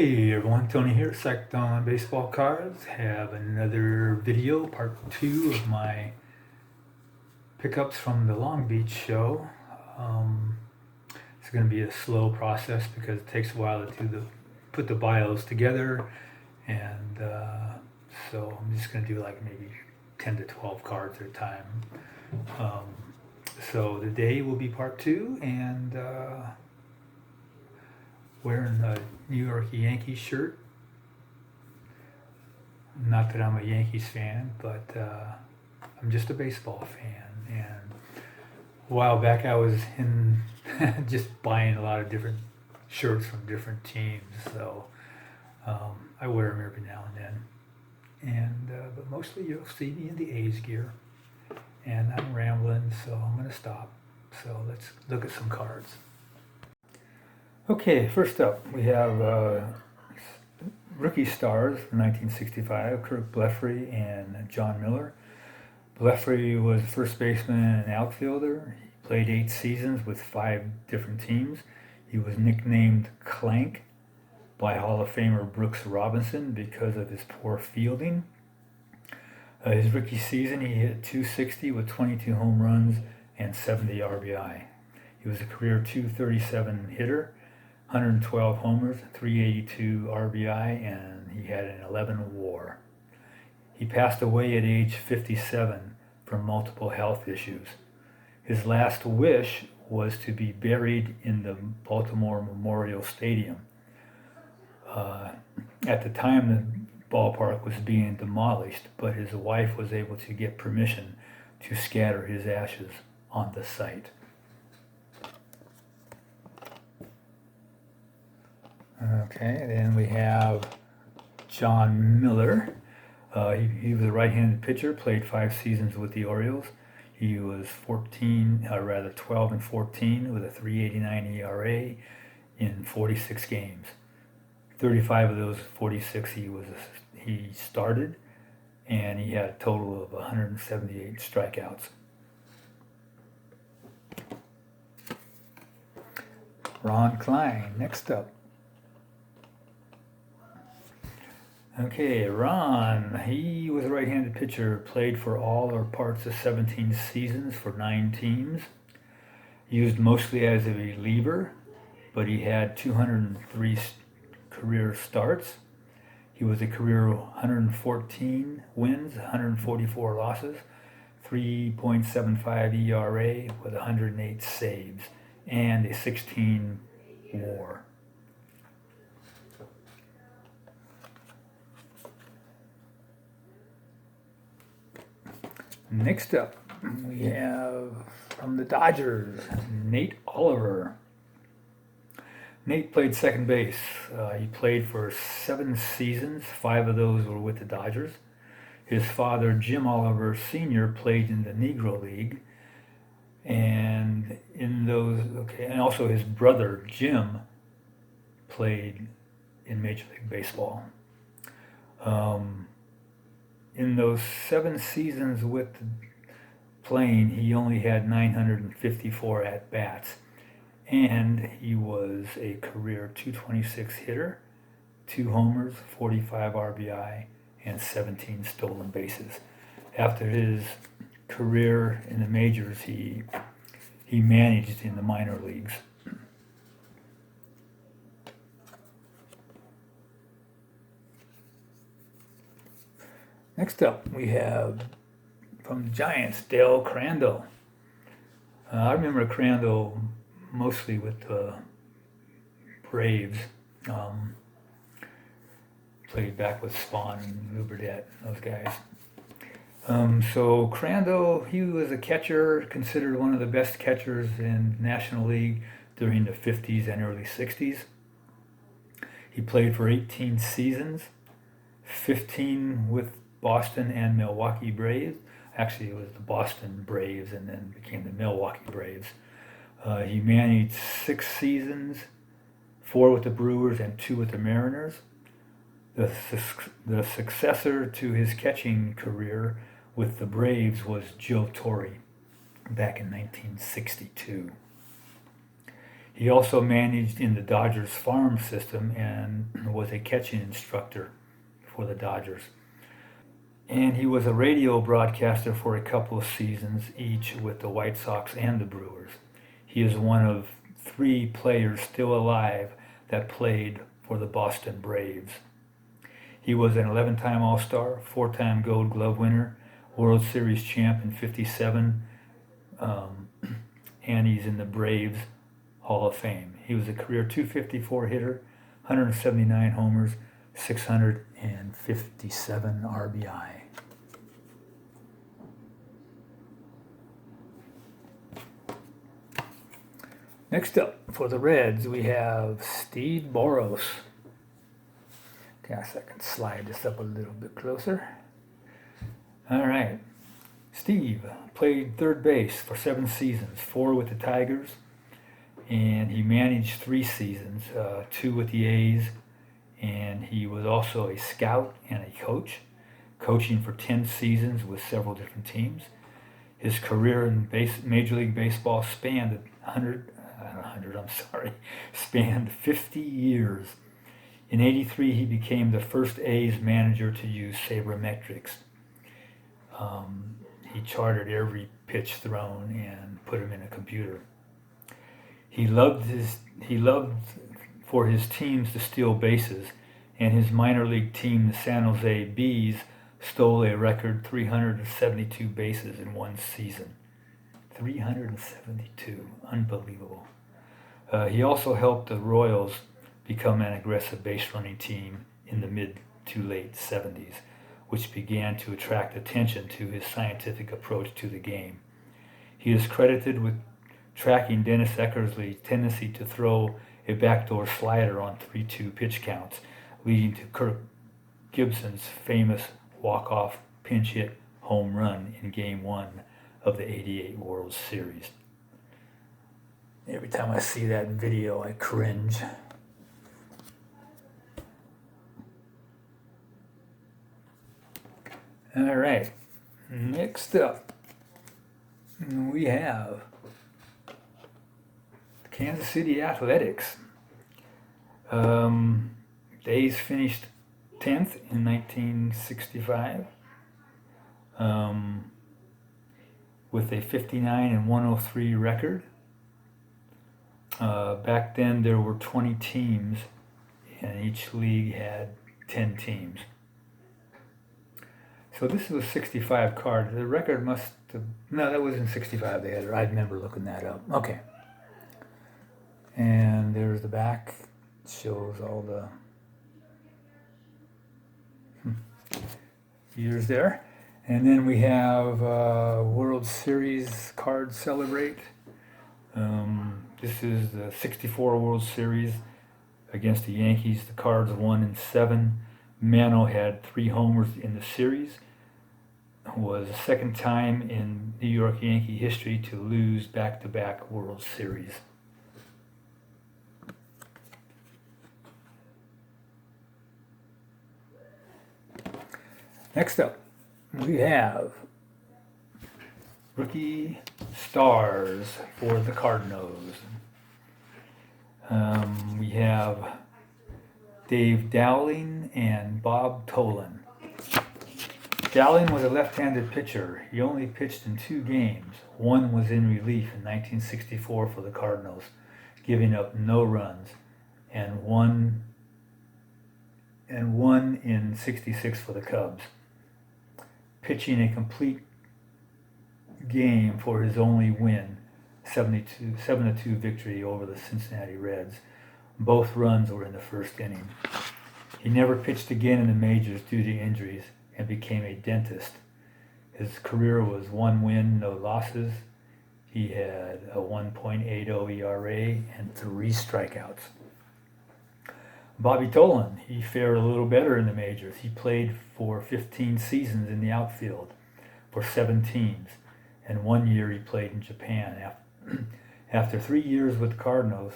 Hey everyone, Tony here, Psyched on Baseball Cards. Have another video, part 2 of my pickups from the Long Beach show. It's going to be a slow process because it takes a while to put the bios together, and so I'm just going to do like maybe 10 to 12 cards at a time. So today will be part 2, and wearing a New York Yankees shirt. Not that I'm a Yankees fan, but I'm just a baseball fan. And a while back I was in just buying a lot of different shirts from different teams. So I wear them every now and then. And but mostly you'll see me in the A's gear. And I'm rambling, so I'm going to stop. So let's look at some cards. Okay, first up we have rookie stars from 1965, Kirk Blefary and John Miller. Blefary was first baseman and outfielder. He played 8 seasons with 5 different teams. He was nicknamed Clank by Hall of Famer Brooks Robinson because of his poor fielding. His rookie season, he hit .260 with 22 home runs and 70 RBI. He was a career .237 hitter, 112 homers, 382 RBI, and he had an 11 WAR. He passed away at age 57 from multiple health issues. His last wish was to be buried in the Baltimore Memorial Stadium. At the time, the ballpark was being demolished, but his wife was able to get permission to scatter his ashes on the site. Okay, then we have John Miller. He was a right-handed pitcher, played 5 seasons with the Orioles. He was 12 and 14 with a 3.89 ERA in 46 games. 35 of those 46 he started, and he had a total of 178 strikeouts. Ron Klein, next up. Okay, Ron, he was a right-handed pitcher, played for all or parts of 17 seasons for 9 teams. Used mostly as a reliever, but he had 203 career starts. He was a career 114 wins, 144 losses, 3.75 ERA with 108 saves, and a 16 WAR. Next up, we have from the Dodgers, Nate Oliver. Nate played second base. He played for 7 seasons. 5 of those were with the Dodgers. His father, Jim Oliver Sr., played in the Negro League. And and also his brother, Jim, played in Major League Baseball. In those 7 seasons with playing, he only had 954 at-bats, and he was a career .226 hitter, 2 homers, 45 RBI, and 17 stolen bases. After his career in the majors, he managed in the minor leagues. Next up, we have from the Giants, Dale Crandall. I remember Crandall mostly with the Braves. Played back with Spawn and Lou Burdette, those guys. So Crandall, he was a catcher, considered one of the best catchers in the National League during the 50s and early 60s. He played for 18 seasons, 15 with Boston and Milwaukee Braves. Actually, it was the Boston Braves and then became the Milwaukee Braves. He managed 6 seasons, 4 with the Brewers and 2 with the Mariners. The successor to his catching career with the Braves was Joe Torre back in 1962. He also managed in the Dodgers farm system and was a catching instructor for the Dodgers. And he was a radio broadcaster for a couple of seasons each with the White Sox and the Brewers. He is one of 3 players still alive that played for the Boston Braves. He was an 11-time All-Star, 4-time Gold Glove winner, World Series champ in '57, and he's in the Braves Hall of Fame. He was a career .254 hitter, 179 homers, 657 RBI. Next up, for the Reds, we have Steve Boros. Guess I can slide this up a little bit closer. All right. Steve played third base for 7 seasons, 4 with the Tigers, and he managed 3 seasons, 2 with the A's, and he was also a scout and a coach, coaching for 10 seasons with several different teams. His career in Major League Baseball spanned spanned 50 years. In '83, he became the first A's manager to use sabermetrics. He charted every pitch thrown and put them in a computer. He loved for his teams to steal bases, and his minor league team, the San Jose Bees, stole a record 372 bases in one season. 372, unbelievable. He also helped the Royals become an aggressive base running team in the mid to late '70s, which began to attract attention to his scientific approach to the game. He is credited with tracking Dennis Eckersley's tendency to throw a backdoor slider on 3-2 pitch counts, leading to Kirk Gibson's famous walk-off pinch hit home run in Game 1 of the '88 World Series. Every time I see that video, I cringe. All right, next up, we have Kansas City Athletics. The A's finished 10th in 1965 with a 59-103 record. Back then there were 20 teams and each league had 10 teams. So this is a 65 card. The record must have, no, that wasn't 65 they had it. I remember looking that up. Okay. And there's the back. It shows all the years there. And then we have World Series card celebrate. This is the '64 World Series against the Yankees. The Cards won in 7. Mano had 3 homers in the series. Was the second time in New York Yankee history to lose back-to-back World Series. Next up, we have rookie stars for the Cardinals. We have Dave Dowling and Bob Tolan. Dowling was a left-handed pitcher. He only pitched in 2 games. One was in relief in 1964 for the Cardinals, giving up no runs, and one in '66 for the Cubs, pitching a complete game for his only win, 7-2 victory over the Cincinnati Reds. Both runs were in the first inning. He never pitched again in the majors due to injuries and became a dentist. His career was 1 win, no losses. He had a 1.80 ERA and 3 strikeouts. Bobby Tolan, he fared a little better in the majors. He played for 15 seasons in the outfield for 7 teams, and 1 year he played in Japan. After 3 years with the Cardinals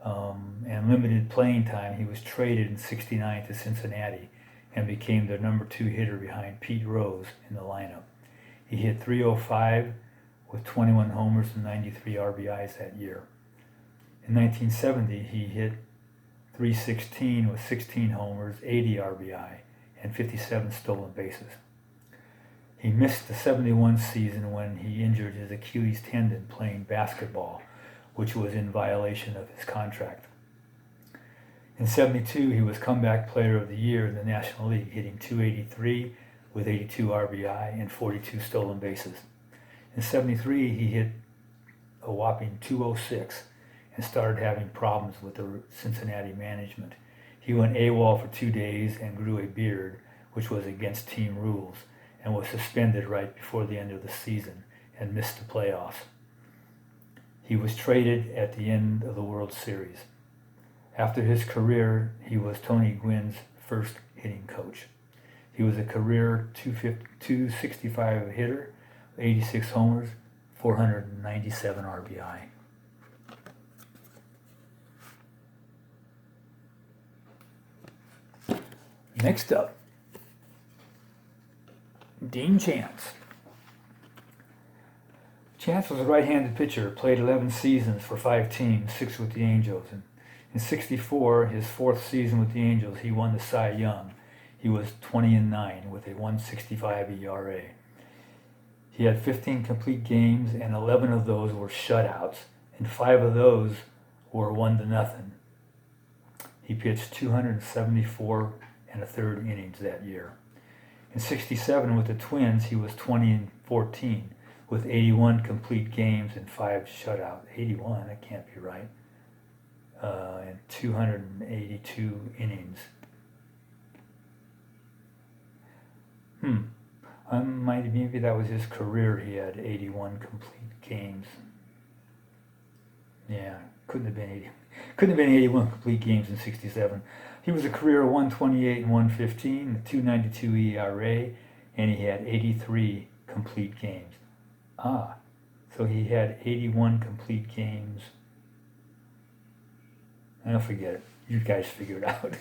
and limited playing time, he was traded in '69 to Cincinnati and became the number 2 hitter behind Pete Rose in the lineup. He hit .305 with 21 homers and 93 RBIs that year. In 1970, he hit .316 with 16 homers, 80 RBI, and 57 stolen bases. He missed the 71 season when he injured his Achilles tendon playing basketball, which was in violation of his contract. In 72, he was Comeback Player of the Year in the National League, hitting .283 with 82 RBI and 42 stolen bases. In 73, he hit a whopping .206 and started having problems with the Cincinnati management. He went AWOL for 2 days and grew a beard, which was against team rules, and was suspended right before the end of the season and missed the playoffs. He was traded at the end of the World Series. After his career, he was Tony Gwynn's first hitting coach. He was a career .265 hitter, 86 homers, 497 RBI. Next up, Dean Chance. Chance was a right-handed pitcher, played 11 seasons for 5 teams, 6 with the Angels. And in '64, his 4th season with the Angels, he won the Cy Young. He was 20-9 with a .165 ERA. He had 15 complete games, and 11 of those were shutouts, and 5 of those were 1-0. He pitched 274 and a third innings that year. In '67 with the Twins, he was 20-14 with 81 complete games and 5 shutouts. 81, that can't be right. And 282 innings. Maybe that was his career. He had 81 complete games. Yeah, couldn't have been 81 complete games in '67. He was a career 128 and 115, 292 ERA, and he had 83 complete games. So he had 81 complete games. I'll forget it. You guys figure it out.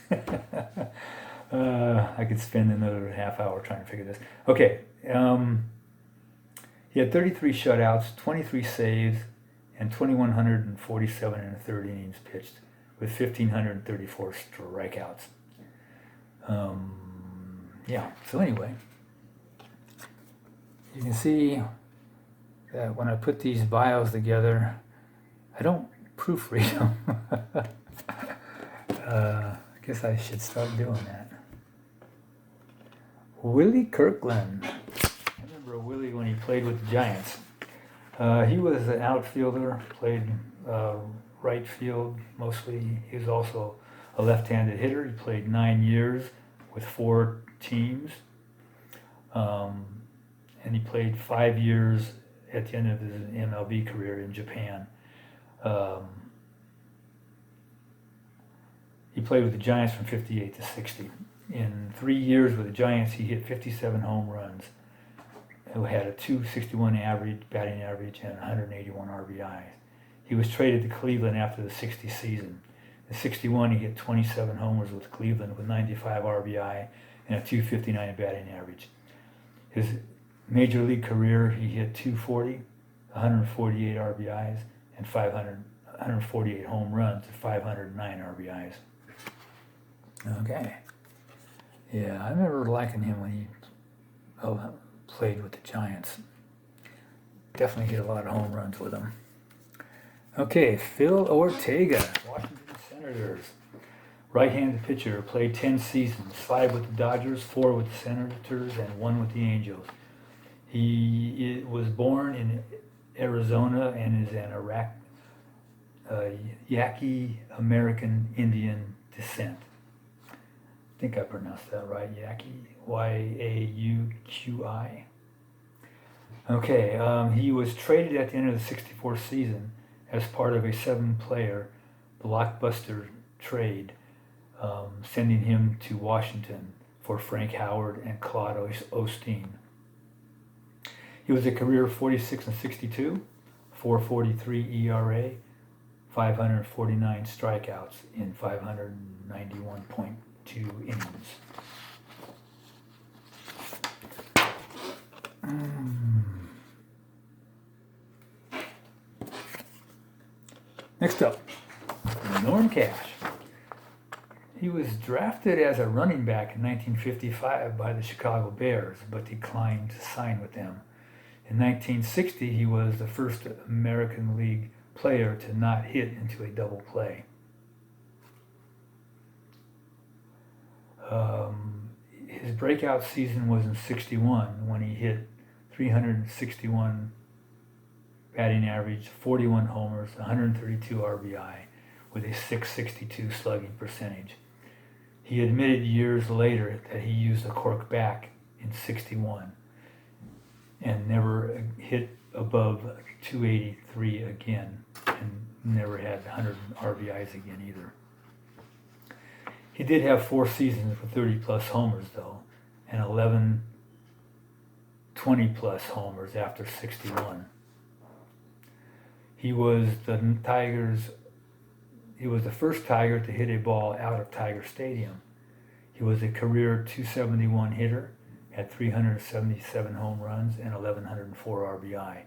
I could spend another half hour trying to figure this. Okay. He had 33 shutouts, 23 saves, and 2,147 and a third innings pitched, with 1,534 strikeouts. So anyway, you can see that when I put these bios together, I don't proofread them. I guess I should start doing that. Willie Kirkland. I remember Willie when he played with the Giants. He was an outfielder, played right field mostly. He was also a left-handed hitter. He played 9 years with 4 teams. And he played 5 years at the end of his MLB career in Japan. He played with the Giants from '58 to '60. In 3 years with the Giants, he hit 57 home runs. He had a .261 average, batting average, and 181 RBIs. He was traded to Cleveland after the '60 season. In '61, he hit 27 homers with Cleveland with 95 RBI and a .259 batting average. His major league career, he hit .240, 148 RBIs, and 148 home runs and 509 RBIs. Okay. Yeah, I remember liking him when he played with the Giants. Definitely hit a lot of home runs with him. Okay, Phil Ortega, Washington Senators. Right-handed pitcher, played 10 seasons, 5 with the Dodgers, 4 with the Senators, and 1 with the Angels. He was born in Arizona and is an Yaqui American Indian descent. I think I pronounced that right, Yaqui, Y-A-U-Q-I. Okay, he was traded at the end of the '64 season as part of a 7-player blockbuster trade, sending him to Washington for Frank Howard and Claude Osteen. He was a career 46 and 62, 4.43 ERA, 549 strikeouts in 591.2 innings. Next up, Norm Cash. He was drafted as a running back in 1955 by the Chicago Bears, but declined to sign with them. In 1960, he was the first American League player to not hit into a double play. His breakout season was in 61 when he hit 361 batting average, 41 homers, 132 RBI with a 662 slugging percentage. He admitted years later that he used a cork back in 61 and never hit above 283 again, and never had 100 RBIs again either. He did have 4 seasons with 30 plus homers though, and 11 20 plus homers after 61. He was the first Tiger to hit a ball out of Tiger Stadium. He was a career 271 hitter, had 377 home runs and 1,104 RBI.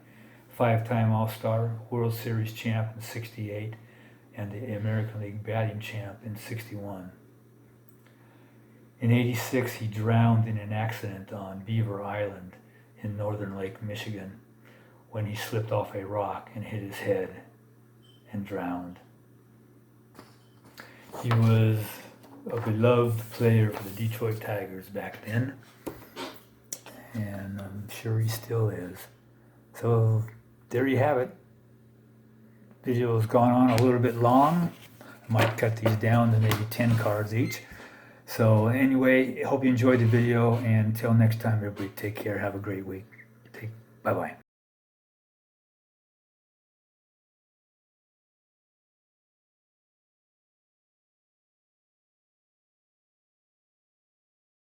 5-time All-Star, World Series champ in 68, and the American League batting champ in 61. In 86, he drowned in an accident on Beaver Island in northern Lake Michigan when he slipped off a rock and hit his head and drowned. He was a beloved player for the Detroit Tigers back then, and I'm sure he still is. So there you have it. Video has gone on a little bit long. I might cut these down to maybe 10 cards each. So anyway, I hope you enjoyed the video, and until next time, everybody take care. Have a great week. Bye-bye.